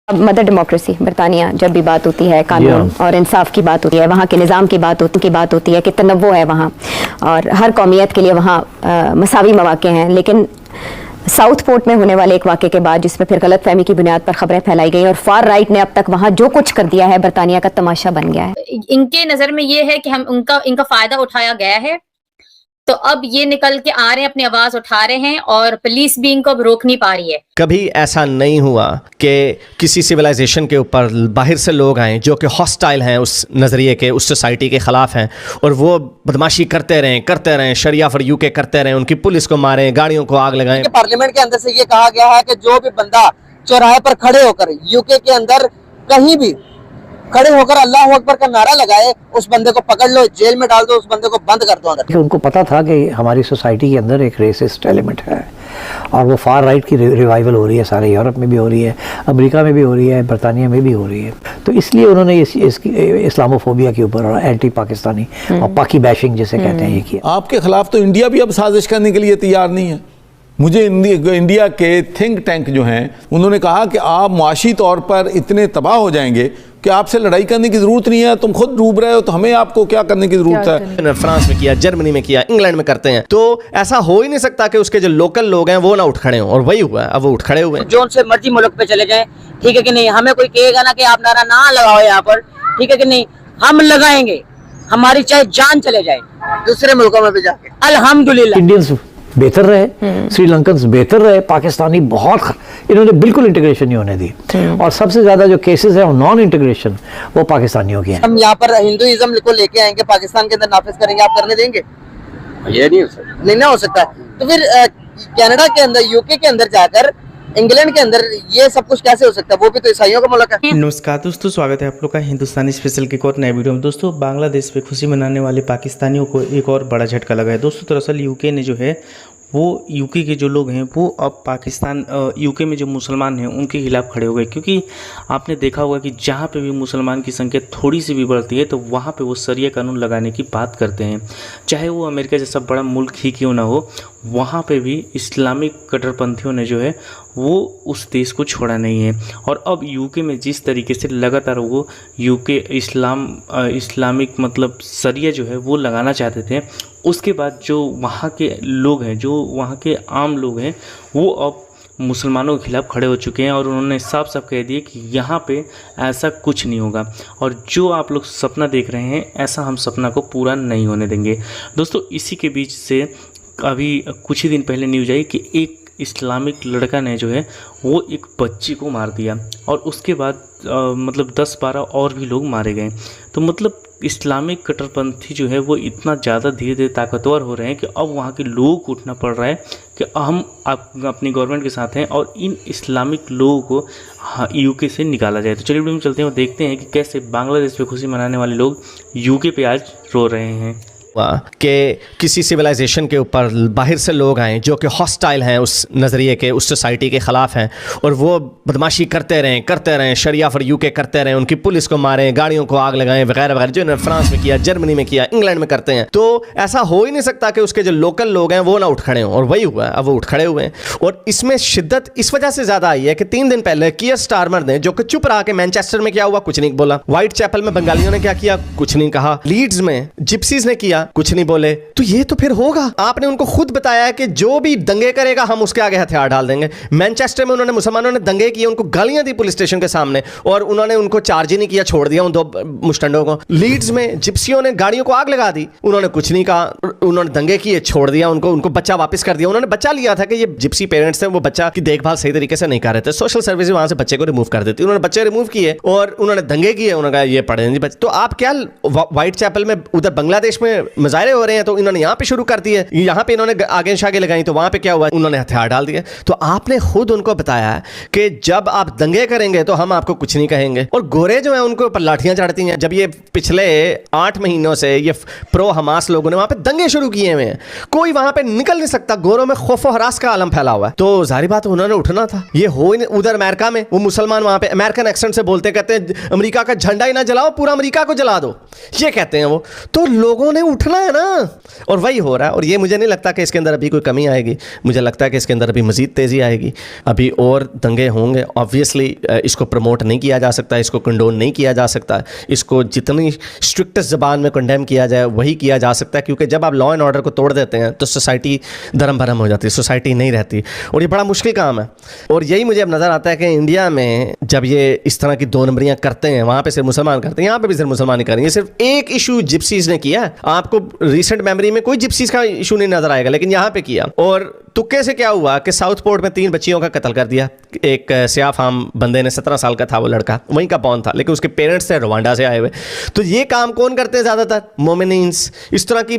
Mother democracy बरतानिया जब भी बात होती है कानून और इंसाफ की बात होती है, वहाँ के निज़ाम की बात होती है कि तनव्वुर है वहाँ और हर कौमियत के लिए वहाँ मसावी मौक़े हैं। लेकिन साउथ पोर्ट में होने वाले एक वाक़े के बाद जिसमें फिर गलत फहमी की बुनियाद पर खबरें फैलाई गई और फार राइट ने अब तक वहाँ जो कुछ कर दिया है बरतानिया का तमाशा बन गया है। इनके नज़र में ये है कि हम इनका फ़ायदा उठाया गया है, तो अब ये निकल के आ रहे हैं, अपनी आवाज उठा रहे हैं और पुलिस भी इनको अब रोक नहीं पा रही है। कभी ऐसा नहीं हुआ कि किसी सिविलाइजेशन के ऊपर बाहर से लोग आए जो कि हॉस्टाइल हैं उस नज़रिए के, उस सोसाइटी के ख़िलाफ़ हैं और वो बदमाशी करते रहें, शरिया फॉर यूके करते रहें, उनकी पुलिस को मारें, गाड़ियों को आग लगाएं। पार्लियामेंट के अंदर से ये कहा गया है कि जो भी बंदा चौराहे पर खड़े होकर यूके के अंदर कहीं भी खड़े होकर अल्लाह अकबर का नारा लगाए, उस बंदे को पकड़ लो, जेल में डाल दो, उस बंदे को बंद कर दो अंदर। उनको पता था कि हमारी सोसाइटी के अंदर एक रेसिस्ट एलिमेंट है और वो फार राइट की रिवाइवल हो रही है, सारे यूरोप में भी हो रही है, अमेरिका में भी हो रही है, बरतानिया में भी हो रही है। तो इसलिए उन्होंने इस्लामोफोबिया के ऊपर और एंटी पाकिस्तानी और पाकि बैशिंग जिसे कहते हैं ये किया। आपके खिलाफ तो इंडिया भी अब साजिश करने के लिए तैयार नहीं है। मुझे इंडिया के थिंक टैंक जो हैं उन्होंने कहा कि आप मुआशी तौर पर इतने तबाह हो जाएंगे कि आपसे लड़ाई करने की ज़रूरत नहीं है, तुम खुद डूब रहे हो तो हमें आपको क्या करने की ज़रूरत है। फ्रांस में किया, जर्मनी में किया, इंग्लैंड में करते हैं, तो ऐसा हो ही नहीं सकता कि उसके जो लोकल लोग हैं वो ना उठ खड़े हों, और वही हुआ है। अब वो उठ खड़े हुए हैं। जो से मर्जी मुल्क पे चले जाएं, ठीक है कि नहीं, हमें कोई कहेगा ना कि आप नारा ना लगाओ यहाँ पर, ठीक है कि नहीं, हम लगाएंगे, हमारी चाहे जान चले जाए दूसरे मुल्कों में भी जाके। अल्हम्दुलिल्लाह इंडियंस बेहतर रहे, श्रीलंकन्स बेहतर रहे, पाकिस्तानी बहुत इन्होंने बिल्कुल इंटीग्रेशन नहीं होने दी और सबसे ज्यादा जो केसेस है नॉन इंटीग्रेशन वो पाकिस्तानियों के हैं। हम यहाँ पर हिंदुइज्म को लेके आएंगे, पाकिस्तान के अंदर नाफिज करेंगे, आप करने देंगे? ये नहीं हो सकता, नहीं ना हो सकता। तो फिर कनाडा के अंदर, यूके के अंदर जाकर इंग्लैंड के अंदर ये सब कुछ कैसे हो सकता है? वो भी तो ईसाइयों का मुल्क है। नमस्कार दोस्तों, स्वागत है आप लोग का हिंदुस्तानी स्पेशल के एक और नए वीडियो में। दोस्तों, बांग्लादेश पे खुशी मनाने वाले पाकिस्तानियों को एक और बड़ा झटका लगा है। दोस्तों, दरअसल यूके ने जो है वो यूके के जो लोग हैं वो अब पाकिस्तान यूके में जो मुसलमान हैं उनके खिलाफ़ खड़े हो गए, क्योंकि आपने देखा होगा कि जहाँ पे भी मुसलमान की संख्या थोड़ी सी भी बढ़ती है तो वहाँ पे वो शरिया कानून लगाने की बात करते हैं। चाहे वो अमेरिका जैसा बड़ा मुल्क ही क्यों ना हो, वहाँ पे भी इस्लामिक कट्टरपंथियों ने जो है वो उस देश को छोड़ा नहीं है। और अब यूके में जिस तरीके से लगातार वो यूके इस्लामिक मतलब शरिया जो है वो लगाना चाहते थे, उसके बाद जो वहाँ के लोग हैं, जो वहाँ के आम लोग हैं, वो अब मुसलमानों के खिलाफ़ खड़े हो चुके हैं और उन्होंने साफ साफ कह दिया कि यहाँ पे ऐसा कुछ नहीं होगा और जो आप लोग सपना देख रहे हैं ऐसा हम सपना को पूरा नहीं होने देंगे। दोस्तों, इसी के बीच से अभी कुछ ही दिन पहले न्यूज आई कि एक इस्लामिक लड़का ने जो है वो एक बच्ची को मार दिया और उसके बाद मतलब 10-12 और भी लोग मारे गए। तो मतलब इस्लामिक कट्टरपंथी जो है वो इतना ज़्यादा धीरे धीरे ताकतवर हो रहे हैं कि अब वहाँ के लोगों को उठना पड़ रहा है कि हम अपनी गवर्नमेंट के साथ हैं और इन इस्लामिक लोगों को यूके से निकाला जाए। तो चलिए वीडियो में चलते हैं और देखते हैं कि कैसे बांग्लादेश पे खुशी मनाने वाले लोग यूके पे आज रो रहे हैं। कि किसी सिविलाइजेशन के ऊपर बाहर से लोग आए जो कि हॉस्टाइल हैं उस नज़रिए के, उस सोसाइटी के ख़िलाफ़ हैं और वो बदमाशी करते रहें, शरिया फॉर यूके करते रहें, उनकी पुलिस को मारें, गाड़ियों को आग लगाएं वगैरह वगैरह, जो इन्होंने फ्रांस में किया, जर्मनी में किया, इंग्लैंड में करते हैं, तो ऐसा हो ही नहीं सकता कि उसके जो लोकल लोग हैं वो ना उठ खड़े हों, और वही हुआ है। अब वो उठ खड़े हुए हैं और इसमें शिद्दत इस वजह से ज़्यादा आई है कि 3 दिन पहले कीयर स्टारमर ने, जो कि चुप रहा कि मैनचेस्टर में क्या हुआ कुछ नहीं बोला, व्हाइट चैपल में बंगालियों ने क्या किया कुछ नहीं कहा, लीड्स में जिप्सीज ने किया कुछ नहीं बोले, तो ये तो फिर होगा। आपने उनको खुद बताया कि जो भी दंगे करेगा हम उसके आगे हथियार डाल देंगे। मैनचेस्टर में उन्होंने मुसलमानों ने दंगे किए, उनको गालियां दी पुलिस स्टेशन के सामने और उन्होंने उनको चार्ज ही नहीं किया, छोड़ दिया उन 2 मुस्टंडों को। लीड्स में जिप्सियों ने गाड़ियों को आग लगा दी, उन्होंने कुछ नहीं कहा, उन्होंने दंगे किए, छोड़ दिया उनको बच्चा वापस कर दिया। उन्होंने बच्चा लिया था कि ये जिप्सी पेरेंट्स थे, वो बच्चा की देखभाल सही तरीके से नहीं कर रहे थे, सोशल सर्विस वहां से बच्चे को रिमूव कर देती, उन्होंने बच्चे रिमूव किए और उन्होंने दंगे किए, उन्होंने कहा ये पढ़े नहीं बच्चे। तो आप क्या व्हाइट चैपल में उधर बांग्लादेश में मुजाहरे हो रहे हैं तो इन्होंने यहाँ पे शुरू कर दिए, यहाँ पे इन्होंने आगे शागे लगाई तो वहां पे क्या हुआ, उन्होंने हथियार डाल दिए। तो आपने खुद उनको बताया कि जब आप दंगे करेंगे तो हम आपको कुछ नहीं कहेंगे, और गोरे जो है उनको ऊपर लाठियां चढ़ती हैं। जब ये पिछले 8 महीनों से ये प्रो हमास लोगों ने वहां पे दंगे शुरू किए हुए हैं, कोई वहां पे निकल नहीं सकता, गोरों में खौफ हरास का आलम फैला हुआ है। तो जाहिर बात उन्होंने उठना था। ये हो उधर अमेरिका में वो मुसलमान वहां पे अमेरिकन एक्सेंट से बोलते, कहते हैं अमेरिका का झंडा ही ना जलाओ, पूरा अमेरिका को जला दो, ये कहते हैं वो। तो लोगों ने उठ उठना है ना, और वही हो रहा है। और ये मुझे नहीं लगता कि इसके अंदर अभी कोई कमी आएगी, मुझे लगता है कि इसके अंदर अभी मज़ीद तेज़ी आएगी, अभी और दंगे होंगे। ऑब्वियसली इसको प्रमोट नहीं किया जा सकता, इसको कंडोन नहीं किया जा सकता, इसको जितनी स्ट्रिक्टेस्ट ज़बान में कंडेम किया जाए वही किया जा सकता है, क्योंकि जब आप लॉ एंड ऑर्डर को तोड़ देते हैं तो सोसाइटी धर्म भरम हो जाती है, सोसाइटी नहीं रहती, और ये बड़ा मुश्किल काम है। और यही मुझे अब नज़र आता है कि इंडिया में जब ये इस तरह की दो नंबरियाँ करते हैं, वहाँ पे सिर्फ मुसलमान करते हैं, यहाँ पे भी सिर्फ मुसलमान ही करेंगे। सिर्फ एक इशू जिप्सीज ने किया, आपको रिसेंट मेमोरी में कोई जिप्सीज का इशू नहीं नजर आएगा, लेकिन यहाँ पे किया। और तुक्के से क्या हुआ कि साउथपोर्ट में 3 बच्चियों का कत्ल कर दिया। एक सियाह फाम बंदे ने, 17 साल का था वो लड़का, वहीं का पौन था, लेकिन उसके पेरेंट्स थे रवांडा से आए हुए। तो ये काम कौन करते हैं ज़्यादातर? मोमिनीन्स। इस तरह की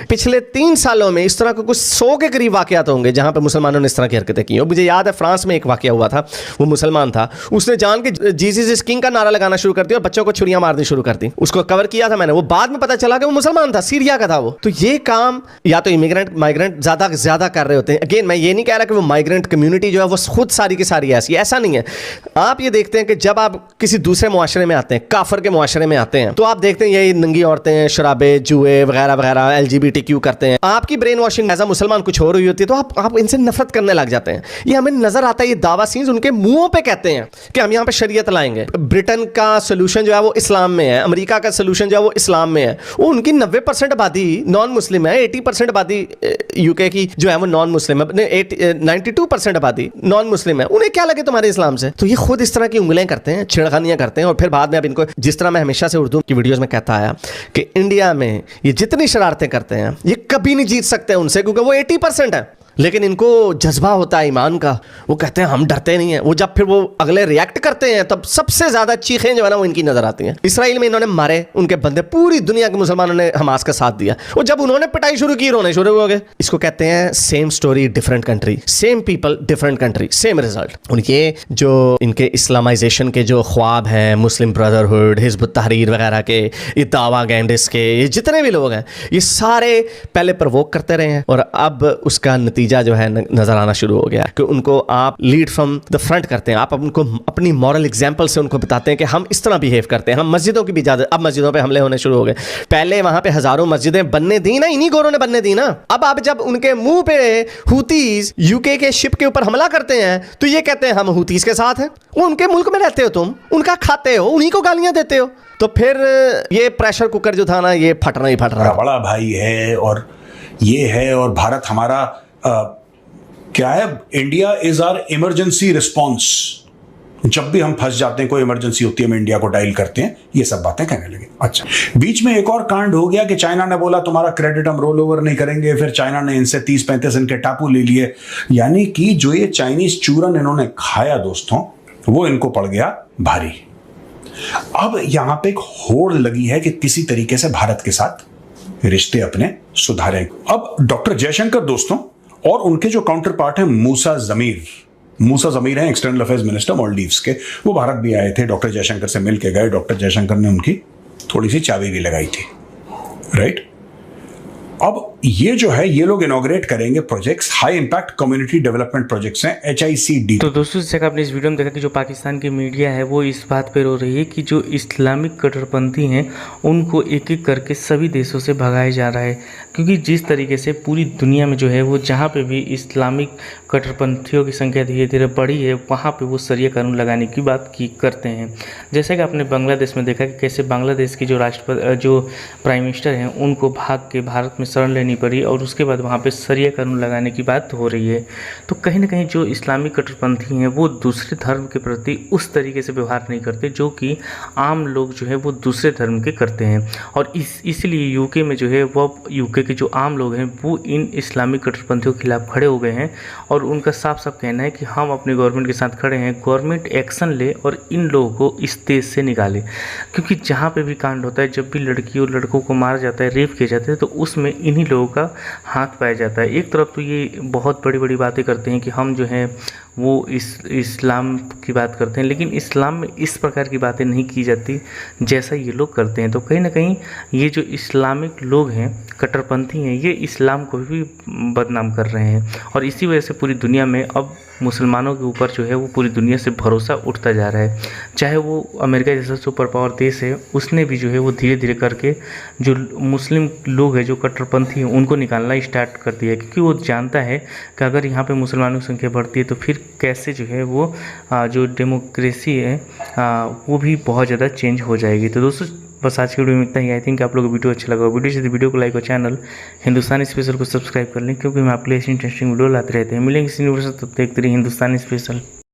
पिछले 3 सालों में इस तरह के कुछ 100 के करीब वाक़यात होंगे जहाँ पर मुसलमानों ने इस तरह की हरकतें की। और मुझे याद है फ्रांस में एक वाक़या हुआ था, वो मुसलमान था, उसने जान के जीसस इज किंग का नारा लगाना शुरू कर दिया और बच्चों को छुरियां मारनी शुरू कर दी। उसको कवर किया था मैंने, वो बाद में पता चला कि वो मुसलमान था, सीरिया का था वो। तो ये काम या तो इमिग्रेंट माइग्रेंट ज़्यादा कर रहे होते हैं। अगेन मैं ये नहीं कह रहा कि वो माइग्रेंट कम्युनिटी जो है वो खुद सारी की सारी ऐसा नहीं है। आप ये देखते हैं कि जब आप किसी दूसरे मुआशरे में आते हैं, काफर के मुआशरे में आते हैं, तो आप देखते हैं यही नंगी औरतें, शराबे, जुए वगैरह वगैरह, LGBTQ करते हैं। आपकी ब्रेन वॉशिंग एज अ मुसलमान कुछ हो रही होती है, तो आप इनसे नफरत करने लग जाते हैं। ये हमें नजर आता है, ये दावा सीन्स उनके मुंहों पे कहते हैं कि हम यहाँ पे शरीयत लाएंगे। ब्रिटेन का सोल्यूशन जो है वो इस्लाम में है, अमेरिका का सोल्यूशन जो है वो इस्लाम में है। वो उनकी 90% आबादी नॉन मुस्लिम है, 80% आबादी UK की जो है वो नॉन मुस्लिम है, 92% आबादी नॉन मुस्लिम है। उन्हें क्या लगे तुम्हारे इस्लाम से? तो ये खुद इस तरह की उंगलियां करते हैं, छिड़खानियां करते हैं, और फिर बाद में अब इनको, जिस तरह मैं हमेशा से उर्दू की वीडियोस में कहता आया कि इंडिया में ये जितनी शरारतें करते हैं ये कभी नहीं जीत सकते उनसे, क्योंकि वो 80% है। लेकिन इनको जज्बा होता है ईमान का, वो कहते हैं हम डरते नहीं हैं। वो जब फिर वो अगले रिएक्ट करते हैं तब सबसे ज़्यादा चीखें जो है ना वो इनकी नज़र आती हैं। इसराइल में इन्होंने मारे उनके बंदे, पूरी दुनिया के मुसलमानों ने हमास का साथ दिया, और जब उन्होंने पिटाई शुरू की रोने शुरू हो गए। इसको कहते हैं same story different country, same people different country, same result. और ये जो इनके इस्लामाइजेशन के जो ख्वाब हैं, मुस्लिम ब्रदरहुड, हिज़्ब तहरीर वगैरह के, ये दावा गैंडिस के, ये जितने भी लोग हैं, ये सारे पहले प्रवोक करते रहे हैं, और अब उसका नतीजा जो है नजर आना शुरू हो गया कि उनको आप लीड फ्रॉम द फ्रंट करते हैं, आप उनको अपनी मॉरल एग्जांपल से उनको बताते हैं कि हम इस तरह बिहेव करते हैं। हम मस्जिदों की भी इजाजत, अब मस्जिदों पे हमले होने शुरू हो गए। पहले वहां पे हजारों मस्जिदें बनने दी ना, इन्हीं गोरों ने बनने दी ना। अब जब उनके मुंह पे हूतीज UK के शिप के ऊपर हमला करते हैं तो ये कहते हैं हम हूतीज के साथ हैं। वो उनके मुल्क में रहते हो, तुम उनका खाते हो, उन्हीं को गालियां देते हो। तो फिर ये प्रेशर कुकर जो था ना, ये फटना ही फट रहा। बड़ा भाई है और ये है, और भारत हमारा क्या है, India is our emergency response. जब भी हम फंस जाते हैं, कोई इमरजेंसी होती है, हम इंडिया को डायल करते हैं, ये सब बातें कहने लगे। अच्छा, बीच में एक और कांड हो गया कि चाइना ने बोला तुम्हारा क्रेडिट हम रोल ओवर नहीं करेंगे, फिर चाइना ने इनसे 30-35 इनके टापू ले लिए। यानी कि जो ये चाइनीज चूरन इन्होंने खाया दोस्तों, वो इनको पड़ गया भारी। अब यहां पे एक होड़ लगी है कि किसी तरीके से भारत के साथ रिश्ते अपने सुधारें। अब डॉक्टर जयशंकर दोस्तों और उनके जो काउंटर पार्ट है मूसा जमीर हैं, एक्सटर्नल अफेयर्स मिनिस्टर मालदीव्स के, वो भारत भी आए थे, डॉक्टर जयशंकर से मिल के गए। डॉक्टर जयशंकर ने उनकी थोड़ी सी चाबी भी लगाई थी, राइट। अब ये जो है, ये लोग इनॉग्रेट करेंगे projects, high impact community development projects हैं, HICD। तो दोस्तों, जैसे आपने इस वीडियो में देखा कि जो पाकिस्तान की मीडिया है वो इस बात पर रो रही है कि जो इस्लामिक कट्टरपंथी हैं उनको एक एक करके सभी देशों से भगाया जा रहा है, क्योंकि जिस तरीके से पूरी दुनिया में जो है वो जहाँ पे भी इस्लामिक कट्टरपंथियों की संख्या धीरे धीरे बढ़ी है, वहाँ पे वो शरिया कानून लगाने की बात करते हैं। जैसा कि आपने बांग्लादेश में देखा कि कैसे बांग्लादेश की जो प्राइम मिनिस्टर हैं उनको भाग के भारत में शरण लेनी पड़ी, और उसके बाद वहाँ पे शरिया कानून लगाने की बात हो रही है। तो कहीं ना कहीं जो इस्लामिक कट्टरपंथी हैं वो दूसरे धर्म के प्रति उस तरीके से व्यवहार नहीं करते जो कि आम लोग जो है वो दूसरे धर्म के करते हैं। और इसलिए UK में जो है वो UK के जो आम लोग हैं वो इन इस्लामिक कट्टरपंथियों के खिलाफ खड़े हो गए हैं, और उनका साफ साफ कहना है कि हम अपने गवर्नमेंट के साथ खड़े हैं, गवर्नमेंट एक्शन ले और इन लोगों को इस देश से निकाले। क्योंकि जहाँ पे भी कांड होता है, जब भी लड़की और लड़कों को मारा जाता है, रेप किया जाता है, तो उसमें इन्हीं लोगों का हाथ पाया जाता है। एक तरफ तो ये बहुत बड़ी बड़ी बातें करते हैं कि हम जो है वो इस्लाम की बात करते हैं, लेकिन इस्लाम में इस प्रकार की बातें नहीं की जाती जैसा ये लोग करते हैं। तो कहीं ना कहीं ये जो इस्लामिक लोग हैं, कट्टरपंथी हैं, ये इस्लाम को भी बदनाम कर रहे हैं, और इसी वजह से पूरी दुनिया में अब मुसलमानों के ऊपर जो है वो पूरी दुनिया से भरोसा उठता जा रहा है। चाहे वो अमेरिका जैसा सुपर पावर देश है, उसने भी जो है वो धीरे धीरे करके जो मुस्लिम लोग हैं, जो कट्टरपंथी हैं, उनको निकालना स्टार्ट कर दिया है, क्योंकि वो जानता है कि अगर यहाँ पे मुसलमानों की संख्या बढ़ती है तो फिर कैसे जो है वो जो डेमोक्रेसी है वो भी बहुत ज़्यादा चेंज हो जाएगी। तो दोस्तों बस आज की वीडियो में इतना ही। आई थिंक आप लोगों को वीडियो अच्छा लगा। वीडियो से वीडियो को लाइक और चैनल हिंदुस्तानी स्पेशल को सब्सक्राइब कर लें, क्योंकि हम आपके लिए ऐसी इंटरेस्टिंग वीडियो लाते रहते हैं। मिलेंगे इसी वीडियो से, तब देखते रहिए हिंदुस्तानी स्पेशल।